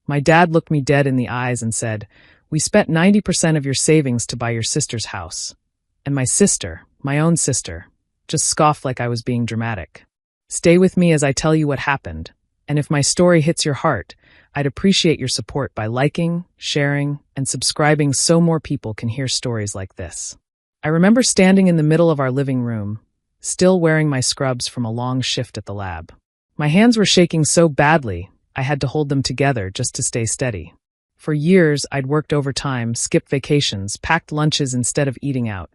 My dad looked me dead in the eyes and said, "We spent 90% of your savings to buy your sister's house." And my sister, my own sister, just scoffed like I was being dramatic. Stay with me as I tell you what happened, and if my story hits your heart, I'd appreciate your support by liking, sharing, and subscribing so more people can hear stories like this. I remember standing in the middle of our living room, still wearing my scrubs from a long shift at the lab. My hands were shaking so badly, I had to hold them together just to stay steady. For years, I'd worked overtime, skipped vacations, packed lunches instead of eating out.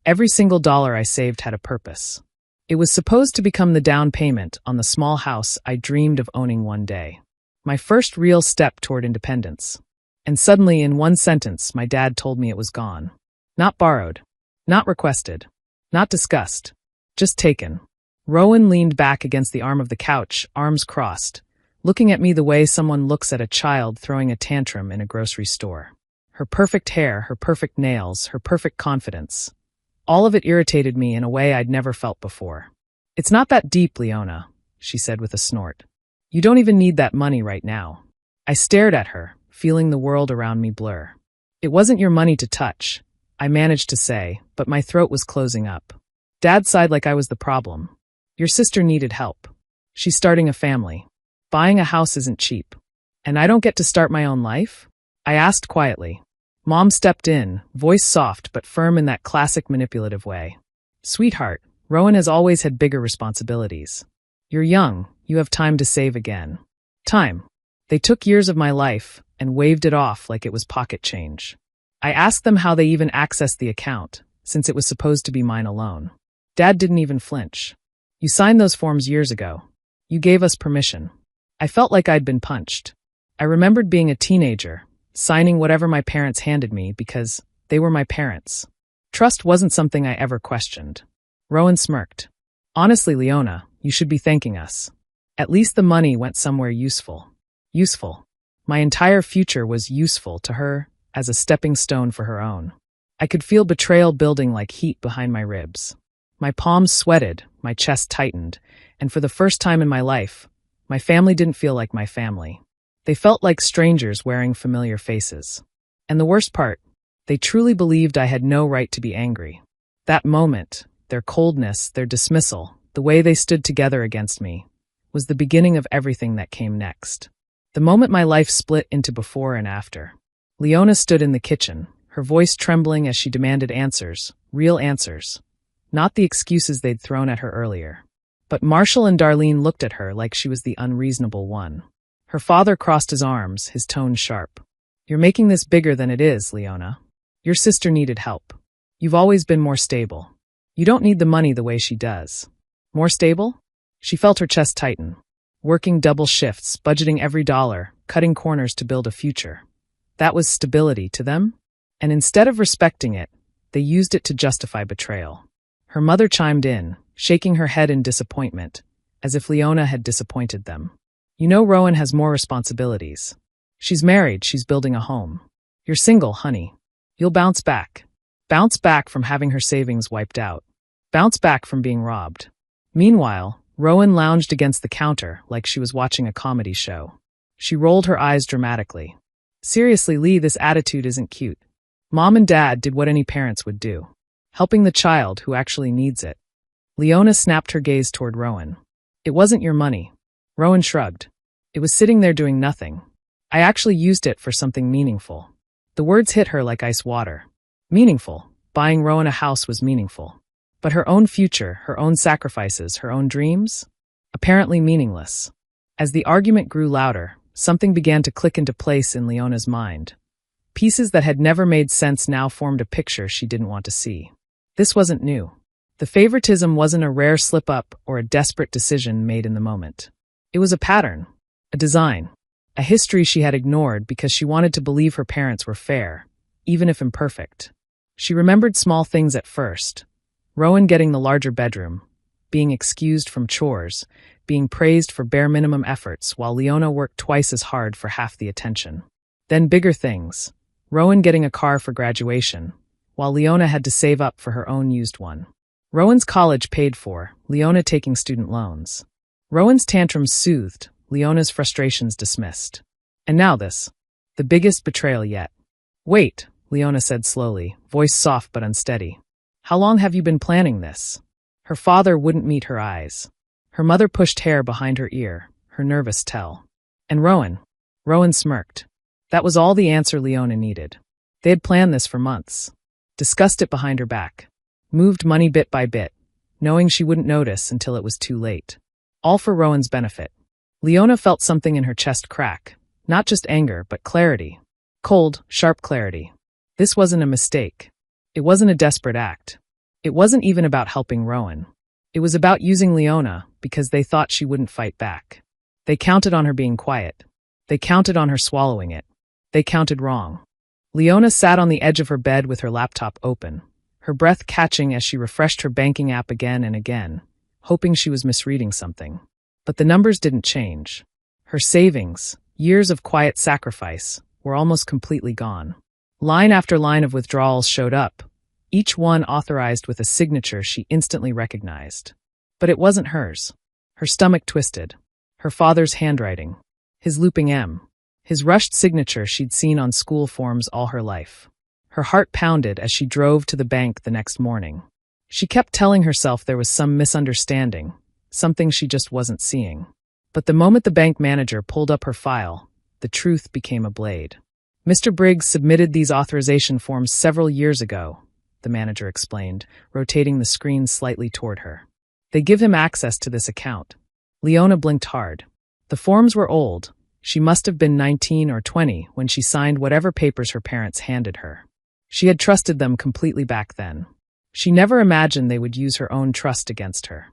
Every single dollar I saved had a purpose. It was supposed to become the down payment on the small house I dreamed of owning one day. My first real step toward independence. And suddenly, in one sentence, my dad told me it was gone. Not borrowed. Not requested. Not discussed. Just taken. Rowan leaned back against the arm of the couch, arms crossed, looking at me the way someone looks at a child throwing a tantrum in a grocery store. Her perfect hair, her perfect nails, her perfect confidence. All of it irritated me in a way I'd never felt before. "It's not that deep, Leona," she said with a snort. "You don't even need that money right now." I stared at her, feeling the world around me blur. "It wasn't your money to touch," I managed to say, but my throat was closing up. Dad sighed like I was the problem. "Your sister needed help. She's starting a family. Buying a house isn't cheap. And I don't get to start my own life?" I asked quietly. Mom stepped in, voice soft but firm in that classic manipulative way. "Sweetheart, Rowan has always had bigger responsibilities. You're young, you have time to save again." Time. They took years of my life and waved it off like it was pocket change. I asked them how they even accessed the account, since it was supposed to be mine alone. Dad didn't even flinch. "You signed those forms years ago. You gave us permission." I felt like I'd been punched. I remembered being a teenager, signing whatever my parents handed me because they were my parents. Trust wasn't something I ever questioned. Rowan smirked. "Honestly, Leona, you should be thanking us. At least the money went somewhere useful." Useful. My entire future was useful to her as a stepping stone for her own. I could feel betrayal building like heat behind my ribs. My palms sweated, my chest tightened, and for the first time in my life, my family didn't feel like my family. They felt like strangers wearing familiar faces. And the worst part, they truly believed I had no right to be angry. That moment, their coldness, their dismissal, the way they stood together against me, was the beginning of everything that came next. The moment my life split into before and after. Leona stood in the kitchen, her voice trembling as she demanded answers, real answers. Not the excuses they'd thrown at her earlier. But Marshall and Darlene looked at her like she was the unreasonable one. Her father crossed his arms, his tone sharp. "You're making this bigger than it is, Leona. Your sister needed help. You've always been more stable. You don't need the money the way she does." More stable? She felt her chest tighten. Working double shifts, budgeting every dollar, cutting corners to build a future. That was stability to them? And instead of respecting it, they used it to justify betrayal. Her mother chimed in, shaking her head in disappointment, as if Leona had disappointed them. "You know Rowan has more responsibilities. She's married, she's building a home. You're single, honey. You'll bounce back. Bounce back from having her savings wiped out. Bounce back from being robbed." Meanwhile, Rowan lounged against the counter like she was watching a comedy show. She rolled her eyes dramatically. "Seriously, Lee, this attitude isn't cute. Mom and Dad did what any parents would do. Helping the child who actually needs it." Leona snapped her gaze toward Rowan. "It wasn't your money." Rowan shrugged. "It was sitting there doing nothing. I actually used it for something meaningful." The words hit her like ice water. Meaningful. Buying Rowan a house was meaningful. But her own future, her own sacrifices, her own dreams? Apparently meaningless. As the argument grew louder, something began to click into place in Leona's mind. Pieces that had never made sense now formed a picture she didn't want to see. This wasn't new. The favoritism wasn't a rare slip-up or a desperate decision made in the moment. It was a pattern, a design, a history she had ignored because she wanted to believe her parents were fair, even if imperfect. She remembered small things at first. Rowan getting the larger bedroom, being excused from chores, being praised for bare minimum efforts while Leona worked twice as hard for half the attention. Then bigger things. Rowan getting a car for graduation, while Leona had to save up for her own used one. Rowan's college paid for, Leona taking student loans. Rowan's tantrums soothed, Leona's frustrations dismissed. And now this. The biggest betrayal yet. Wait, Leona said slowly, voice soft but unsteady. How long have you been planning this? Her father wouldn't meet her eyes. Her mother pushed hair behind her ear, her nervous tell. And Rowan? Rowan smirked. That was all the answer Leona needed. They had planned this for months. Discussed it behind her back. Moved money bit by bit, knowing she wouldn't notice until it was too late. All for Rowan's benefit. Leona felt something in her chest crack. Not just anger, but clarity. Cold, sharp clarity. This wasn't a mistake. It wasn't a desperate act. It wasn't even about helping Rowan. It was about using Leona because they thought she wouldn't fight back. They counted on her being quiet. They counted on her swallowing it. They counted wrong. Leona sat on the edge of her bed with her laptop open, her breath catching as she refreshed her banking app again and again, hoping she was misreading something. But the numbers didn't change. Her savings, years of quiet sacrifice, were almost completely gone. Line after line of withdrawals showed up, each one authorized with a signature she instantly recognized. But it wasn't hers. Her stomach twisted. Her father's handwriting. His looping M. His rushed signature she'd seen on school forms all her life. Her heart pounded as she drove to the bank the next morning. She kept telling herself there was some misunderstanding, something she just wasn't seeing. But the moment the bank manager pulled up her file, the truth became a blade. Mr. Briggs submitted these authorization forms several years ago, the manager explained, rotating the screen slightly toward her. They give him access to this account. Leona blinked hard. The forms were old. She must have been 19 or 20 when she signed whatever papers her parents handed her. She had trusted them completely back then. She never imagined they would use her own trust against her.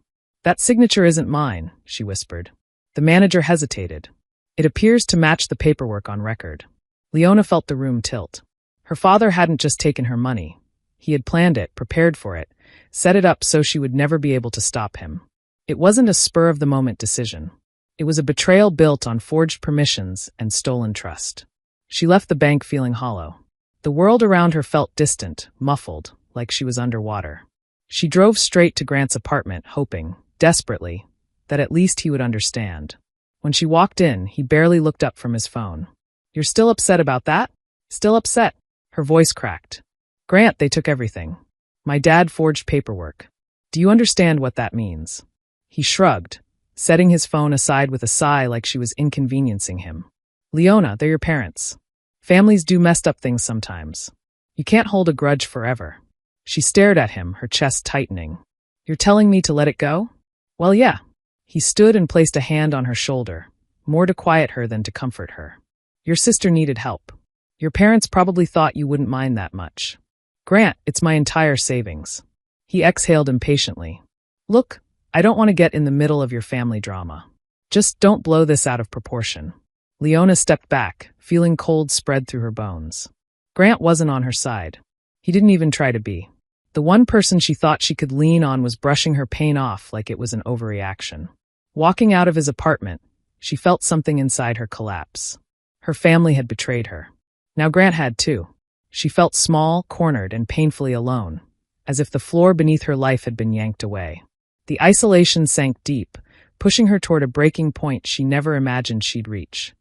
That signature isn't mine, she whispered. The manager hesitated. It appears to match the paperwork on record. Leona felt the room tilt. Her father hadn't just taken her money. He had planned it, prepared for it, set it up so she would never be able to stop him. It wasn't a spur-of-the-moment decision. It was a betrayal built on forged permissions and stolen trust. She left the bank feeling hollow. The world around her felt distant, muffled, like she was underwater. She drove straight to Grant's apartment, hoping, desperately, that at least he would understand. When she walked in, he barely looked up from his phone. "You're still upset about that?" "Still upset." Her voice cracked. "Grant, they took everything. My dad forged paperwork. Do you understand what that means?" He shrugged, setting his phone aside with a sigh like she was inconveniencing him. "Leona, they're your parents. Families do messed up things sometimes. You can't hold a grudge forever." She stared at him, her chest tightening. "You're telling me to let it go?" "Well, yeah." He stood and placed a hand on her shoulder, more to quiet her than to comfort her. "Your sister needed help. Your parents probably thought you wouldn't mind that much." "Grant, it's my entire savings." He exhaled impatiently. "Look, I don't want to get in the middle of your family drama. Just don't blow this out of proportion." Leona stepped back, feeling cold spread through her bones. Grant wasn't on her side. He didn't even try to be. The one person she thought she could lean on was brushing her pain off like it was an overreaction. Walking out of his apartment, she felt something inside her collapse. Her family had betrayed her. Now Grant had too. She felt small, cornered, and painfully alone, as if the floor beneath her life had been yanked away. The isolation sank deep, pushing her toward a breaking point she never imagined she'd reach.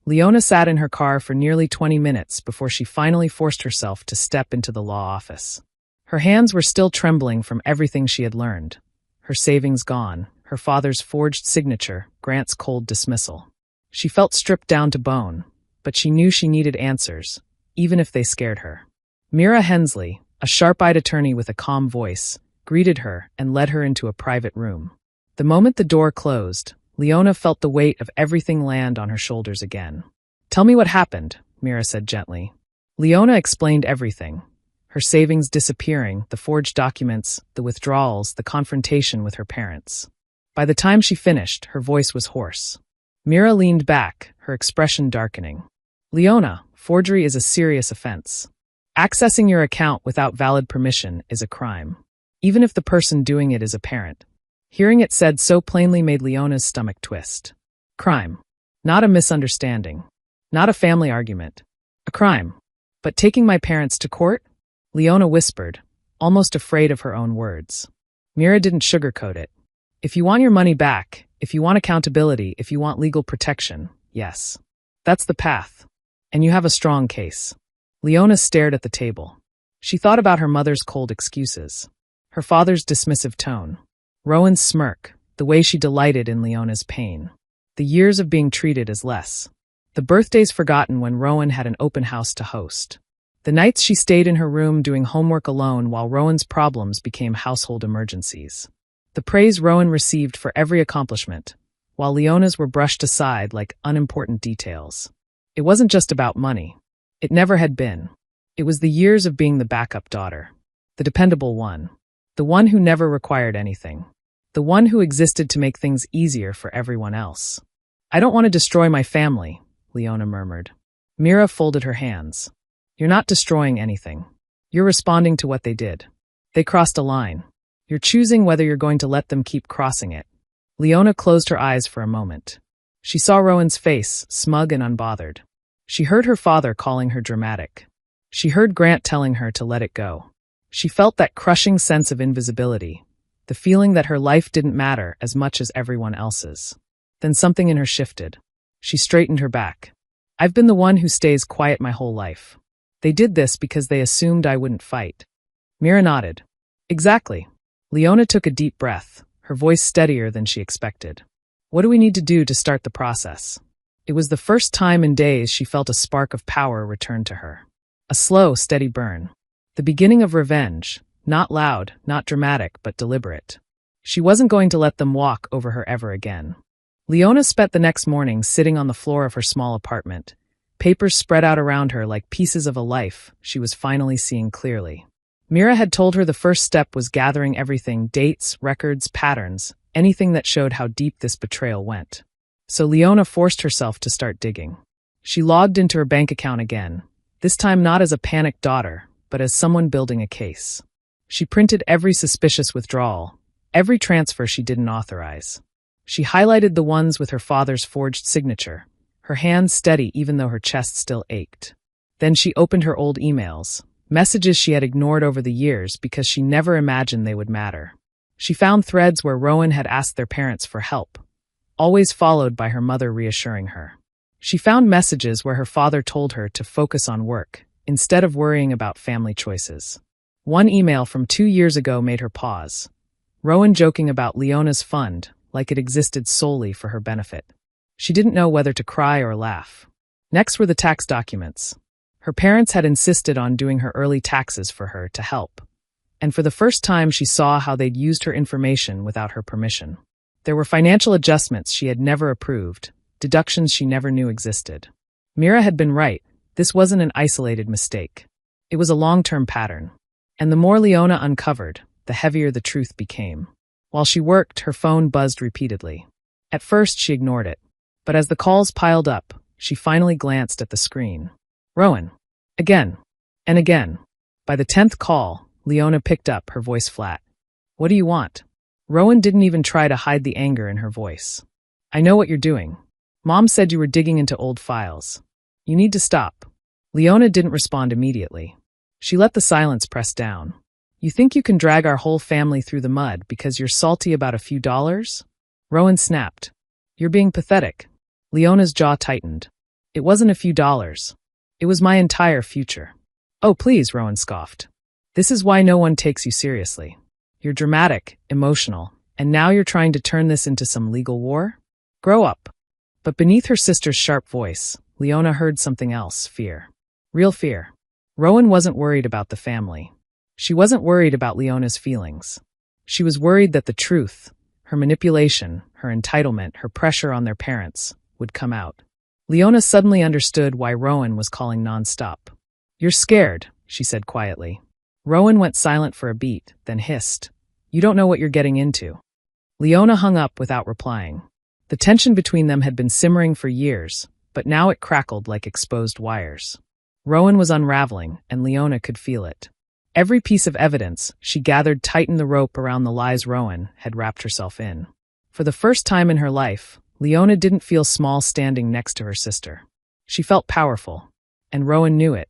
Leona sat in her car for nearly 20 minutes before she finally forced herself to step into the law office. Her hands were still trembling from everything she had learned. Her savings gone, her father's forged signature, Grant's cold dismissal. She felt stripped down to bone, but she knew she needed answers, even if they scared her. Mira Hensley, a sharp-eyed attorney with a calm voice, greeted her and led her into a private room. The moment the door closed, Leona felt the weight of everything land on her shoulders again. "Tell me what happened," Mira said gently. Leona explained everything. Her savings disappearing, the forged documents, the withdrawals, the confrontation with her parents. By the time she finished, her voice was hoarse. Mira leaned back, her expression darkening. "Leona, forgery is a serious offense. Accessing your account without valid permission is a crime, even if the person doing it is a parent." Hearing it said so plainly made Leona's stomach twist. Crime. Not a misunderstanding. Not a family argument. A crime. "But taking my parents to court?" Leona whispered, almost afraid of her own words. Mira didn't sugarcoat it. "If you want your money back, if you want accountability, if you want legal protection, yes. That's the path. And you have a strong case. Leona stared at the table. She thought about her mother's cold excuses, her father's dismissive tone, Rowan's smirk, the way she delighted in Leona's pain, the years of being treated as less, the birthdays forgotten when Rowan had an open house to host, the nights she stayed in her room doing homework alone while Rowan's problems became household emergencies, the praise Rowan received for every accomplishment, while Leona's were brushed aside like unimportant details. It wasn't just about money. It never had been. It was the years of being the backup daughter, the dependable one, the one who never required anything, the one who existed to make things easier for everyone else. I don't want to destroy my family, Leona murmured. Mira folded her hands. You're not destroying anything. You're responding to what they did. They crossed a line. You're choosing whether you're going to let them keep crossing it. Leona closed her eyes for a moment. She saw Rowan's face, smug and unbothered. She heard her father calling her dramatic. She heard Grant telling her to let it go. She felt that crushing sense of invisibility, the feeling that her life didn't matter as much as everyone else's. Then something in her shifted. She straightened her back. I've been the one who stays quiet my whole life. They did this because they assumed I wouldn't fight. Mira nodded. Exactly. Leona took a deep breath, her voice steadier than she expected. What do we need to do to start the process? It was the first time in days she felt a spark of power return to her. A slow, steady burn. The beginning of revenge, not loud, not dramatic, but deliberate. She wasn't going to let them walk over her ever again. Leona spent the next morning sitting on the floor of her small apartment, papers spread out around her like pieces of a life she was finally seeing clearly. Mira had told her the first step was gathering everything, dates, records, patterns, anything that showed how deep this betrayal went. So Leona forced herself to start digging. She logged into her bank account again, this time not as a panicked daughter, but as someone building a case. She printed every suspicious withdrawal, every transfer she didn't authorize. She highlighted the ones with her father's forged signature, her hands steady even though her chest still ached. Then she opened her old emails, messages she had ignored over the years because she never imagined they would matter. She found threads where Rowan had asked their parents for help, always followed by her mother reassuring her. She found messages where her father told her to focus on work, instead of worrying about family choices. One email from 2 years ago made her pause. Rowan joking about Leona's fund, like it existed solely for her benefit. She didn't know whether to cry or laugh. Next were the tax documents. Her parents had insisted on doing her early taxes for her to help. And for the first time she saw how they'd used her information without her permission. There were financial adjustments she had never approved, deductions she never knew existed. Mira had been right. This wasn't an isolated mistake. It was a long-term pattern. And the more Leona uncovered, the heavier the truth became. While she worked, her phone buzzed repeatedly. At first, she ignored it. But as the calls piled up, she finally glanced at the screen. Rowan. Again. And again. By the 10th call, Leona picked up, her voice flat. What do you want? Rowan didn't even try to hide the anger in her voice. I know what you're doing. Mom said you were digging into old files. You need to stop. Leona didn't respond immediately. She let the silence press down. You think you can drag our whole family through the mud because you're salty about a few dollars? Rowan snapped. You're being pathetic. Leona's jaw tightened. It wasn't a few dollars. It was my entire future. Oh, please, Rowan scoffed. This is why no one takes you seriously. You're dramatic, emotional, and now you're trying to turn this into some legal war? Grow up. But beneath her sister's sharp voice, Leona heard something else, fear. Real fear. Rowan wasn't worried about the family. She wasn't worried about Leona's feelings. She was worried that the truth, her manipulation, her entitlement, her pressure on their parents, would come out. Leona suddenly understood why Rowan was calling nonstop. You're scared, she said quietly. Rowan went silent for a beat, then hissed. You don't know what you're getting into. Leona hung up without replying. The tension between them had been simmering for years, but now it crackled like exposed wires. Rowan was unraveling, and Leona could feel it. Every piece of evidence she gathered tightened the rope around the lies Rowan had wrapped herself in. For the first time in her life, Leona didn't feel small standing next to her sister. She felt powerful, and Rowan knew it.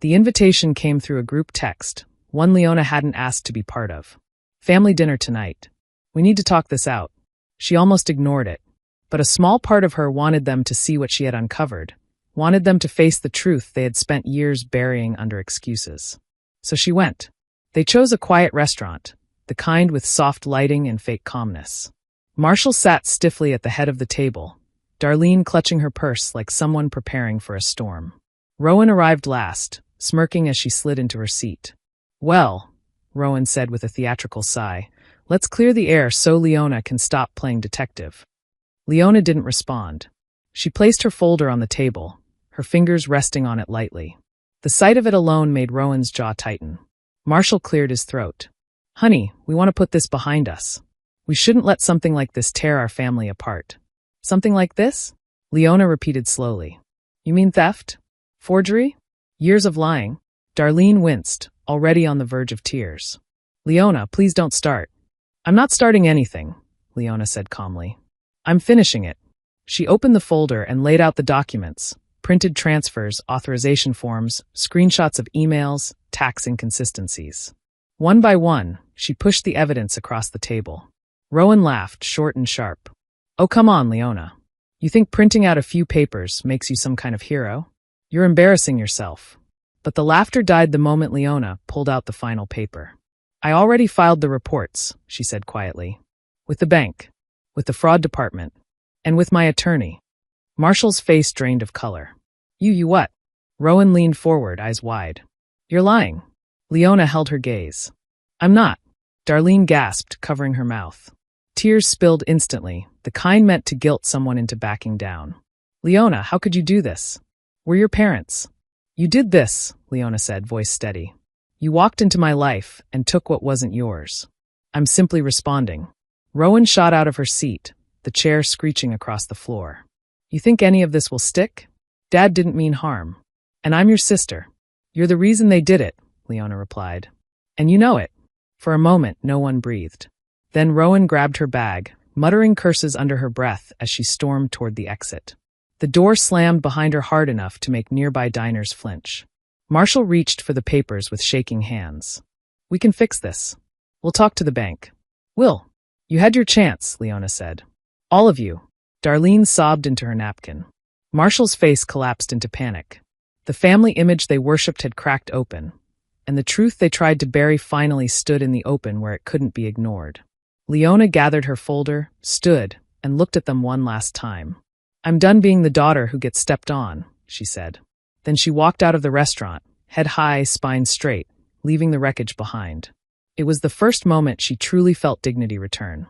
The invitation came through a group text, one Leona hadn't asked to be part of. Family dinner tonight. We need to talk this out. She almost ignored it. But a small part of her wanted them to see what she had uncovered, wanted them to face the truth they had spent years burying under excuses. So she went. They chose a quiet restaurant, the kind with soft lighting and fake calmness. Marshall sat stiffly at the head of the table, Darlene clutching her purse like someone preparing for a storm. Rowan arrived last, smirking as she slid into her seat. "Well," Rowan said with a theatrical sigh, "let's clear the air so Leona can stop playing detective." Leona didn't respond. She placed her folder on the table, her fingers resting on it lightly. The sight of it alone made Rowan's jaw tighten. Marshall cleared his throat. "Honey, we want to put this behind us. We shouldn't let something like this tear our family apart." "Something like this?" Leona repeated slowly. "You mean theft? Forgery? Years of lying?" Darlene winced, already on the verge of tears. "Leona, please don't start." "I'm not starting anything," Leona said calmly. "I'm finishing it." She opened the folder and laid out the documents, printed transfers, authorization forms, screenshots of emails, tax inconsistencies. One by one, she pushed the evidence across the table. Rowan laughed, short and sharp. "Oh, come on, Leona. You think printing out a few papers makes you some kind of hero? You're embarrassing yourself." But the laughter died the moment Leona pulled out the final paper. "I already filed the reports," she said quietly. "With the bank, with the fraud department, and with my attorney." Marshall's face drained of color. You what?" Rowan leaned forward, eyes wide. "You're lying." Leona held her gaze. "I'm not." Darlene gasped, covering her mouth. Tears spilled instantly, the kind meant to guilt someone into backing down. "Leona, how could you do this? We're your parents." "You did this," Leona said, voice steady. "You walked into my life and took what wasn't yours. I'm simply responding." Rowan shot out of her seat, the chair screeching across the floor. "You think any of this will stick? Dad didn't mean harm. And I'm your sister." "You're the reason they did it," Leona replied. "And you know it." For a moment, no one breathed. Then Rowan grabbed her bag, muttering curses under her breath as she stormed toward the exit. The door slammed behind her hard enough to make nearby diners flinch. Marshall reached for the papers with shaking hands. "We can fix this. We'll talk to the bank." "Will." "You had your chance," Leona said. "All of you." Darlene sobbed into her napkin. Marshall's face collapsed into panic. The family image they worshipped had cracked open, and the truth they tried to bury finally stood in the open where it couldn't be ignored. Leona gathered her folder, stood, and looked at them one last time. "I'm done being the daughter who gets stepped on," she said. Then she walked out of the restaurant, head high, spine straight, leaving the wreckage behind. It was the first moment she truly felt dignity return.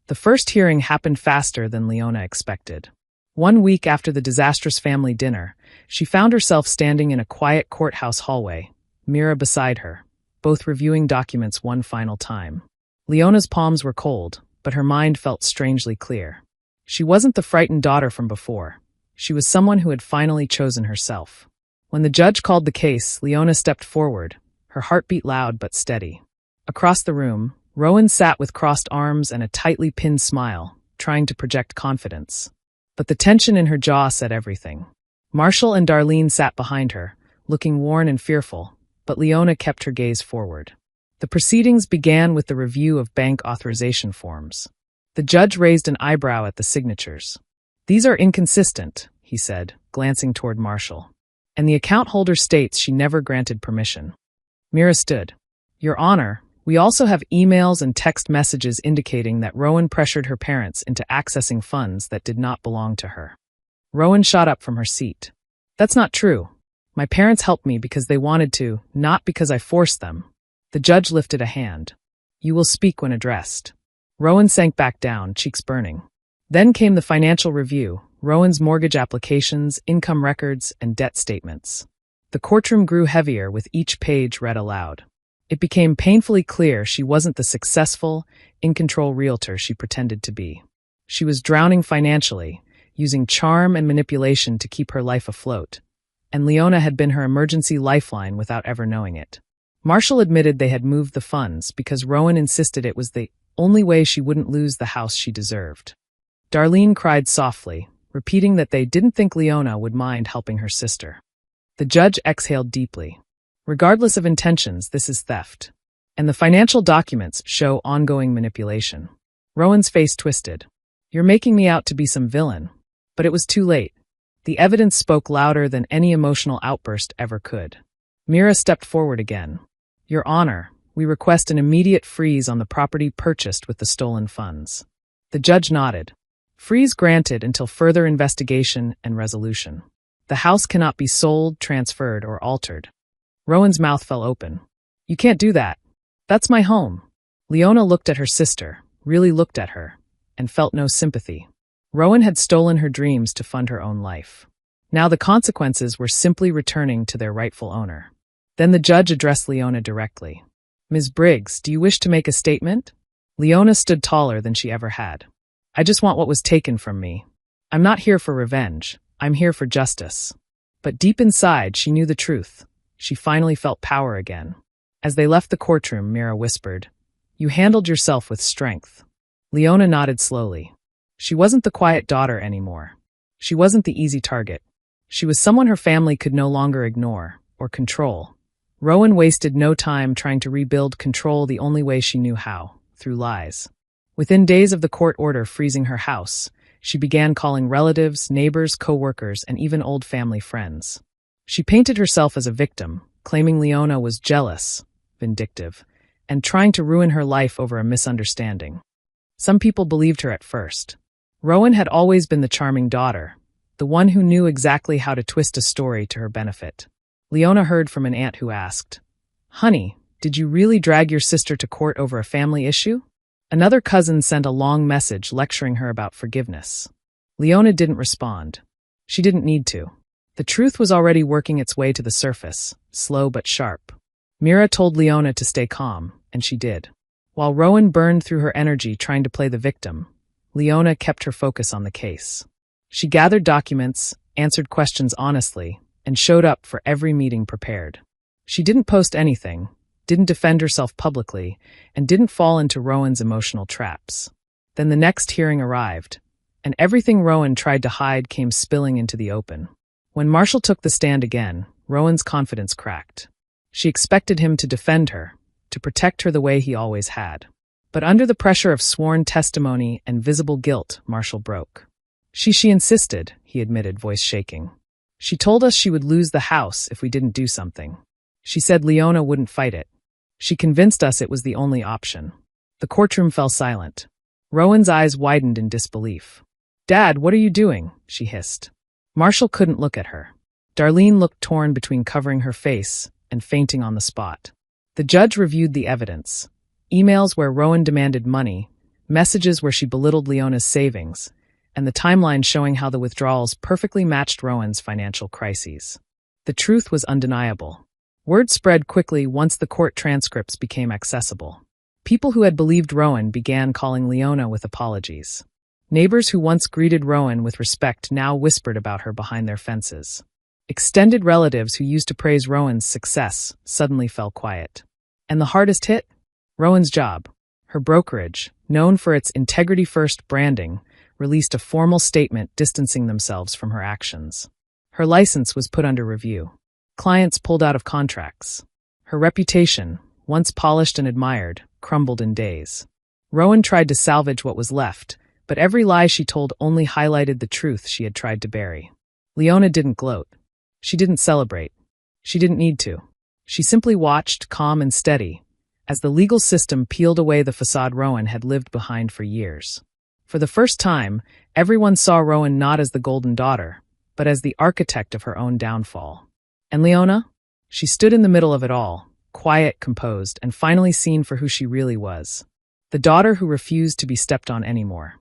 The first hearing happened faster than Leona expected. 1 week after the disastrous family dinner, she found herself standing in a quiet courthouse hallway, Mira beside her, both reviewing documents one final time. Leona's palms were cold, but her mind felt strangely clear. She wasn't the frightened daughter from before. She was someone who had finally chosen herself. When the judge called the case, Leona stepped forward, her heartbeat loud but steady. Across the room, Rowan sat with crossed arms and a tightly pinned smile, trying to project confidence. But the tension in her jaw said everything. Marshall and Darlene sat behind her, looking worn and fearful, but Leona kept her gaze forward. The proceedings began with the review of bank authorization forms. The judge raised an eyebrow at the signatures. "These are inconsistent," he said, glancing toward Marshall. "And the account holder states she never granted permission." Mira stood. "Your Honor, we also have emails and text messages indicating that Rowan pressured her parents into accessing funds that did not belong to her." Rowan shot up from her seat. "That's not true. My parents helped me because they wanted to, not because I forced them." The judge lifted a hand. "You will speak when addressed." Rowan sank back down, cheeks burning. Then came the financial review, Rowan's mortgage applications, income records, and debt statements. The courtroom grew heavier with each page read aloud. It became painfully clear she wasn't the successful, in-control realtor she pretended to be. She was drowning financially, using charm and manipulation to keep her life afloat. And Leona had been her emergency lifeline without ever knowing it. Marshall admitted they had moved the funds because Rowan insisted it was the only way she wouldn't lose the house she deserved. Darlene cried softly, repeating that they didn't think Leona would mind helping her sister. The judge exhaled deeply. "Regardless of intentions, this is theft. And the financial documents show ongoing manipulation." Rowan's face twisted. "You're making me out to be some villain." But it was too late. The evidence spoke louder than any emotional outburst ever could. Mira stepped forward again. Your Honor, we request an immediate freeze on the property purchased with the stolen funds. The judge nodded. Freeze granted until further investigation and resolution. The house cannot be sold, transferred, or altered. Rowan's mouth fell open. You can't do that. That's my home. Leona looked at her sister, really looked at her, and felt no sympathy. Rowan had stolen her dreams to fund her own life. Now the consequences were simply returning to their rightful owner. Then the judge addressed Leona directly. Ms. Briggs, do you wish to make a statement? Leona stood taller than she ever had. I just want what was taken from me. I'm not here for revenge. I'm here for justice. But deep inside, she knew the truth. She finally felt power again. As they left the courtroom, Mira whispered, You handled yourself with strength. Leona nodded slowly. She wasn't the quiet daughter anymore. She wasn't the easy target. She was someone her family could no longer ignore or control. Rowan wasted no time trying to rebuild control the only way she knew how, through lies. Within days of the court order freezing her house, she began calling relatives, neighbors, co-workers, and even old family friends. She painted herself as a victim, claiming Leona was jealous, vindictive, and trying to ruin her life over a misunderstanding. Some people believed her at first. Rowan had always been the charming daughter, the one who knew exactly how to twist a story to her benefit. Leona heard from an aunt who asked, Honey, did you really drag your sister to court over a family issue? Another cousin sent a long message lecturing her about forgiveness. Leona didn't respond. She didn't need to. The truth was already working its way to the surface, slow but sharp. Mira told Leona to stay calm, and she did. While Rowan burned through her energy trying to play the victim, Leona kept her focus on the case. She gathered documents, answered questions honestly, and showed up for every meeting prepared. She didn't post anything, didn't defend herself publicly, and didn't fall into Rowan's emotional traps. Then the next hearing arrived, and everything Rowan tried to hide came spilling into the open. When Marshall took the stand again, Rowan's confidence cracked. She expected him to defend her, to protect her the way he always had. But under the pressure of sworn testimony and visible guilt, Marshall broke. She insisted, he admitted, voice shaking. She told us she would lose the house if we didn't do something. She said Leona wouldn't fight it. She convinced us it was the only option. The courtroom fell silent. Rowan's eyes widened in disbelief. Dad, what are you doing? She hissed. Marshall couldn't look at her. Darlene looked torn between covering her face and fainting on the spot. The judge reviewed the evidence. Emails where Rowan demanded money, messages where she belittled Leona's savings, and the timeline showing how the withdrawals perfectly matched Rowan's financial crises. The truth was undeniable. Word spread quickly once the court transcripts became accessible. People who had believed Rowan began calling Leona with apologies. Neighbors who once greeted Rowan with respect now whispered about her behind their fences. Extended relatives who used to praise Rowan's success suddenly fell quiet. And the hardest hit? Rowan's job. Her brokerage, known for its integrity-first branding, released a formal statement distancing themselves from her actions. Her license was put under review. Clients pulled out of contracts. Her reputation, once polished and admired, crumbled in days. Rowan tried to salvage what was left, but every lie she told only highlighted the truth she had tried to bury. Leona didn't gloat. She didn't celebrate. She didn't need to. She simply watched, calm and steady, as the legal system peeled away the facade Rowan had lived behind for years. For the first time, everyone saw Rowan not as the golden daughter, but as the architect of her own downfall. And Leona? She stood in the middle of it all, quiet, composed, and finally seen for who she really was. The daughter who refused to be stepped on anymore.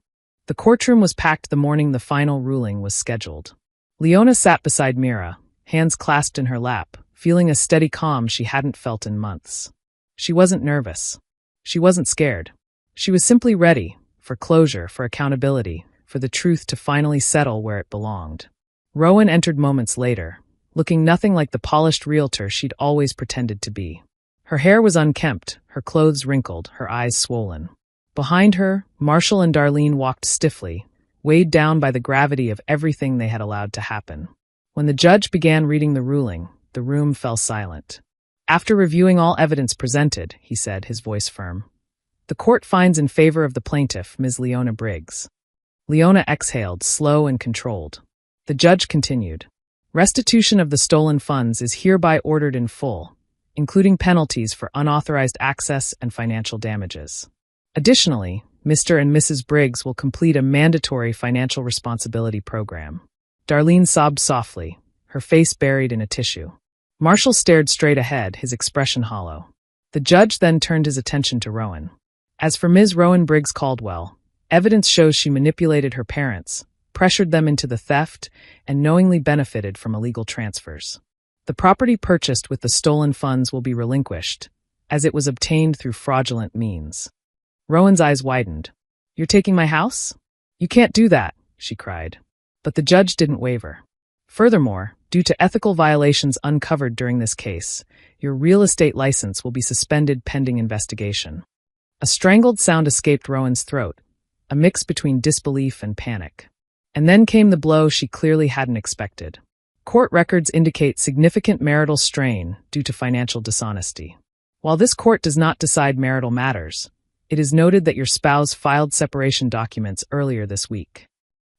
The courtroom was packed the morning the final ruling was scheduled. Leona sat beside Mira, hands clasped in her lap, feeling a steady calm she hadn't felt in months. She wasn't nervous. She wasn't scared. She was simply ready, for closure, for accountability, for the truth to finally settle where it belonged. Rowan entered moments later, looking nothing like the polished realtor she'd always pretended to be. Her hair was unkempt, her clothes wrinkled, her eyes swollen. Behind her, Marshall and Darlene walked stiffly, weighed down by the gravity of everything they had allowed to happen. When the judge began reading the ruling, the room fell silent. After reviewing all evidence presented, he said, his voice firm, the court finds in favor of the plaintiff, Ms. Leona Briggs. Leona exhaled, slow and controlled. The judge continued. Restitution of the stolen funds is hereby ordered in full, including penalties for unauthorized access and financial damages. Additionally, Mr. and Mrs. Briggs will complete a mandatory financial responsibility program. Darlene sobbed softly, her face buried in a tissue. Marshall stared straight ahead, his expression hollow. The judge then turned his attention to Rowan. As for Ms. Rowan Briggs Caldwell, evidence shows she manipulated her parents, pressured them into the theft, and knowingly benefited from illegal transfers. The property purchased with the stolen funds will be relinquished, as it was obtained through fraudulent means. Rowan's eyes widened. You're taking my house? You can't do that, she cried. But the judge didn't waver. Furthermore, due to ethical violations uncovered during this case, your real estate license will be suspended pending investigation. A strangled sound escaped Rowan's throat, a mix between disbelief and panic. And then came the blow she clearly hadn't expected. Court records indicate significant marital strain due to financial dishonesty. While this court does not decide marital matters, it is noted that your spouse filed separation documents earlier this week.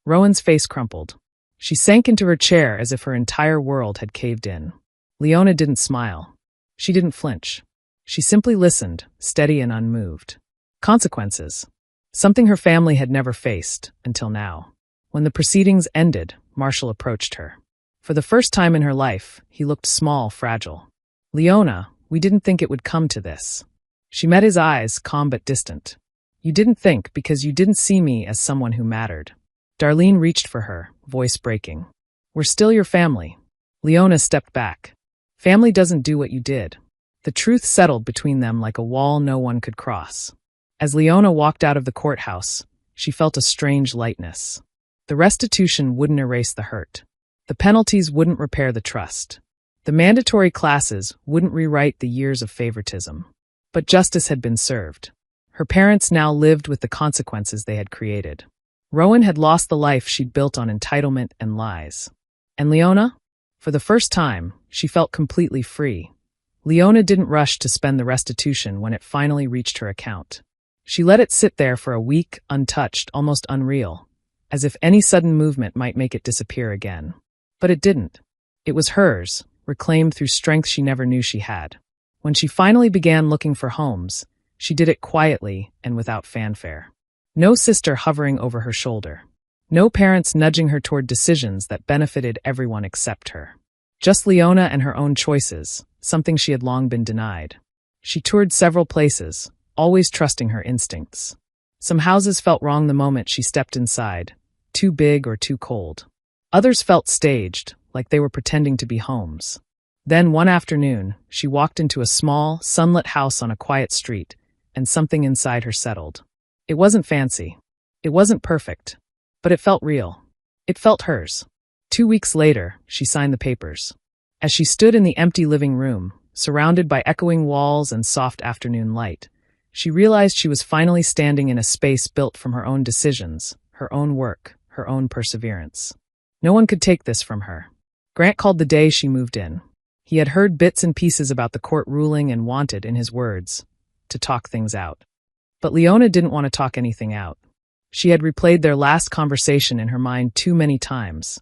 Rowan's face crumpled. She sank into her chair as if her entire world had caved in. Leona didn't smile. She didn't flinch. She simply listened, steady and unmoved. Consequences. Something her family had never faced, until now. When the proceedings ended, Marshall approached her. For the first time in her life, he looked small, fragile. Leona, we didn't think it would come to this. She met his eyes, calm but distant. You didn't think because you didn't see me as someone who mattered. Darlene reached for her, voice breaking. We're still your family. Leona stepped back. Family doesn't do what you did. The truth settled between them like a wall no one could cross. As Leona walked out of the courthouse, she felt a strange lightness. The restitution wouldn't erase the hurt. The penalties wouldn't repair the trust. The mandatory classes wouldn't rewrite the years of favoritism. But justice had been served. Her parents now lived with the consequences they had created. Rowan had lost the life she'd built on entitlement and lies. And Leona? For the first time, she felt completely free. Leona didn't rush to spend the restitution when it finally reached her account. She let it sit there for a week, untouched, almost unreal, as if any sudden movement might make it disappear again. But it didn't. It was hers, reclaimed through strength she never knew she had. When she finally began looking for homes, she did it quietly and without fanfare. No sister hovering over her shoulder. No parents nudging her toward decisions that benefited everyone except her. Just Leona and her own choices, something she had long been denied. She toured several places, always trusting her instincts. Some houses felt wrong the moment she stepped inside, too big or too cold. Others felt staged, like they were pretending to be homes. Then one afternoon, she walked into a small, sunlit house on a quiet street, and something inside her settled. It wasn't fancy. It wasn't perfect. But it felt real. It felt hers. 2 weeks later, she signed the papers. As she stood in the empty living room, surrounded by echoing walls and soft afternoon light, she realized she was finally standing in a space built from her own decisions, her own work, her own perseverance. No one could take this from her. Grant called the day she moved in. He had heard bits and pieces about the court ruling and wanted, in his words, to talk things out. But Leona didn't want to talk anything out. She had replayed their last conversation in her mind too many times.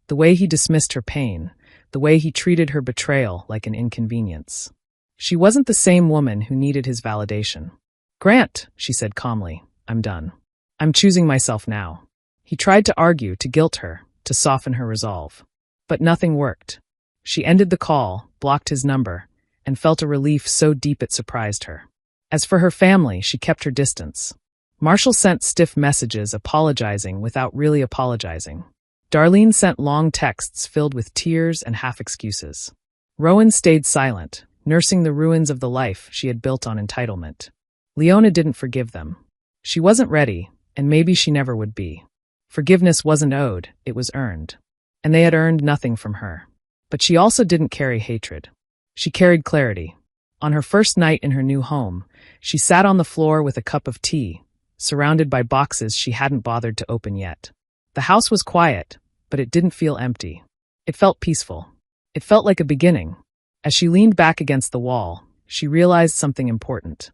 The way he dismissed her pain, the way he treated her betrayal like an inconvenience. She wasn't the same woman who needed his validation. Grant, she said calmly, I'm done. I'm choosing myself now. He tried to argue, to guilt her, to soften her resolve. But nothing worked. She ended the call, blocked his number, and felt a relief so deep it surprised her. As for her family, she kept her distance. Marshall sent stiff messages apologizing without really apologizing. Darlene sent long texts filled with tears and half-excuses. Rowan stayed silent, nursing the ruins of the life she had built on entitlement. Leona didn't forgive them. She wasn't ready, and maybe she never would be. Forgiveness wasn't owed, it was earned. And they had earned nothing from her. But she also didn't carry hatred. She carried clarity. On her first night in her new home, she sat on the floor with a cup of tea, surrounded by boxes she hadn't bothered to open yet. The house was quiet, but it didn't feel empty. It felt peaceful. It felt like a beginning. As she leaned back against the wall, she realized something important.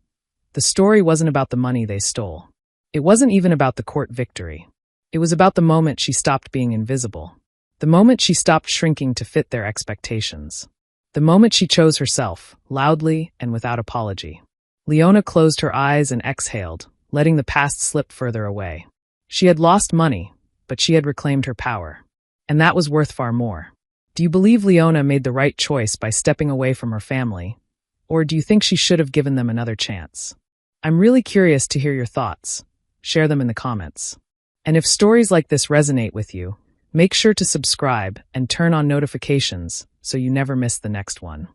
The story wasn't about the money they stole. It wasn't even about the court victory. It was about the moment she stopped being invisible. The The moment she stopped shrinking to fit their expectations. The moment she chose herself, loudly and without apology. Leona closed her eyes and exhaled, letting the past slip further away. She had lost money, but she had reclaimed her power. And that was worth far more. Do you believe Leona made the right choice by stepping away from her family? Or do you think she should have given them another chance? I'm really curious to hear your thoughts. Share them in the comments. And if stories like this resonate with you, make sure to subscribe and turn on notifications so you never miss the next one.